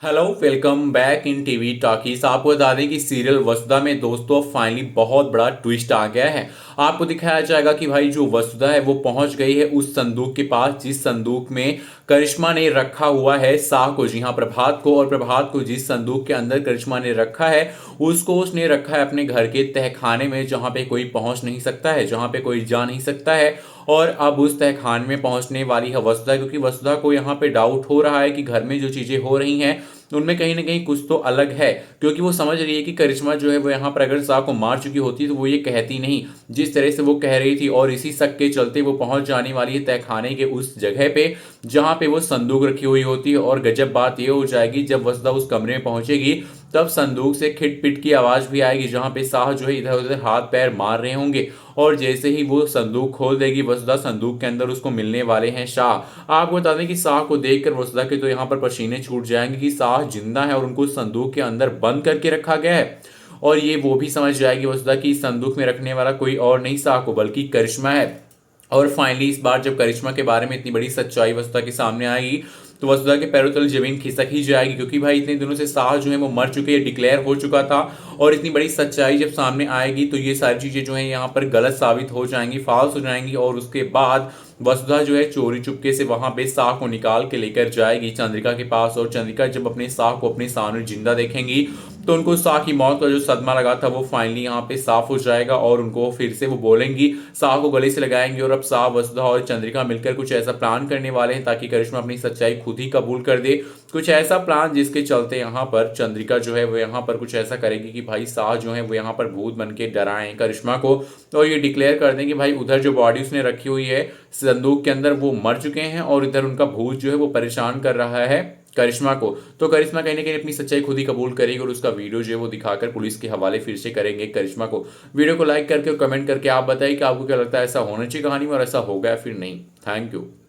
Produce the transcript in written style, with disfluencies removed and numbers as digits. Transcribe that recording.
Hello, welcome back in TV talkies. आपको बता दें कि सीरियल वसुधा में दोस्तों फाइनली बहुत बड़ा ट्विस्ट आ गया है। आपको दिखाया जाएगा कि भाई जो वसुधा है वो पहुंच गई है उस संदूक के पास जिस संदूक में करिश्मा ने रखा हुआ है शाह को, जी हाँ प्रभात को। और प्रभात को जिस संदूक के अंदर करिश्मा ने रखा है उसको उसने रखा है अपने घर के तहखाने में, जहां पे कोई पहुंच नहीं सकता है, जहां पे कोई जा नहीं सकता है। और अब उस तहखाने में पहुंचने वाली है वसुधा, क्योंकि वसुधा को यहाँ पे डाउट हो रहा है कि घर में जो चीजें हो रही हैं उनमें कहीं ना कहीं कुछ तो अलग है। क्योंकि वो समझ रही है कि करिश्मा जो है वो यहाँ पर अगर शाह को मार चुकी होती तो वो ये कहती नहीं जिस तरह से वो कह रही थी। और इसी शक के चलते वो पहुंच जाने वाली है तहखाने के उस जगह पे जहां पे वो संदूक रखी हुई होती है। और गजब बात ये हो जाएगी, जब वसुधा उस कमरे में पहुंचेगी तब संदूक से खिट पिट की आवाज भी आएगी, जहां पे शाह जो है इधर उधर हाथ पैर मार रहे होंगे। और जैसे ही वो संदूक खोल देगी वसुधा, संदूक के अंदर उसको मिलने वाले हैं शाह। आपको बता दें कि शाह को देखकर वसुधा के तो यहाँ पर पसीने छूट जाएंगे कि शाह जिंदा है और उनको संदूक के अंदर बंद करके रखा गया है। और ये वो भी समझ जाएगी वसुधा कि इस संदूक में रखने वाला कोई और नहीं शाह को बल्कि करिश्मा है। और फाइनली इस बार जब करिश्मा के बारे में इतनी बड़ी सच्चाई वसुधा के सामने आएगी तो वसुधा के पैरों तले जमीन खिसक ही जाएगी, क्योंकि भाई इतने दिनों से शाह जो है वो मर चुके हैं, डिक्लेयर हो चुका था। और इतनी बड़ी सच्चाई जब सामने आएगी तो ये सारी चीजें जो है यहाँ पर गलत साबित हो जाएंगी, फॉल्स हो जाएंगी। और उसके बाद वसुधा जो है चोरी चुपके से वहां पे शाह को निकाल के लेकर जाएगी चंद्रिका के पास। और चंद्रिका जब अपने शाह को अपने सामने जिंदा देखेंगी तो उनको शाह की मौत का जो सदमा लगा था वो फाइनली यहाँ पे साफ हो जाएगा। और उनको फिर से वो बोलेंगी, शाह को गले से लगाएंगी। और अब शाह, वसुधा और चंद्रिका मिलकर कुछ ऐसा प्लान करने वाले हैं ताकि करिश्मा अपनी सच्चाई खुद ही कबूल कर दे। कुछ ऐसा प्लान जिसके चलते यहाँ पर चंद्रिका जो है वो यहाँ पर कुछ ऐसा करेगी कि भाई शाह जो है वो यहाँ पर भूत बन के डराए करिश्मा को। और ये डिक्लेयर कर दें कि भाई उधर जो बॉडी उसने रखी हुई है संदूक के अंदर वो मर चुके हैं, और इधर उनका भूत जो है वो परेशान कर रहा है करिश्मा को। तो करिश्मा कहीं ना कहीं अपनी सच्चाई खुद ही कबूल करेगी और उसका वीडियो जो है वो दिखाकर पुलिस के हवाले फिर से करेंगे करिश्मा को। वीडियो को लाइक करके और कमेंट करके आप बताइए कि आपको क्या लगता है, ऐसा होना चाहिए कहानी में और ऐसा होगा या फिर नहीं। Thank you.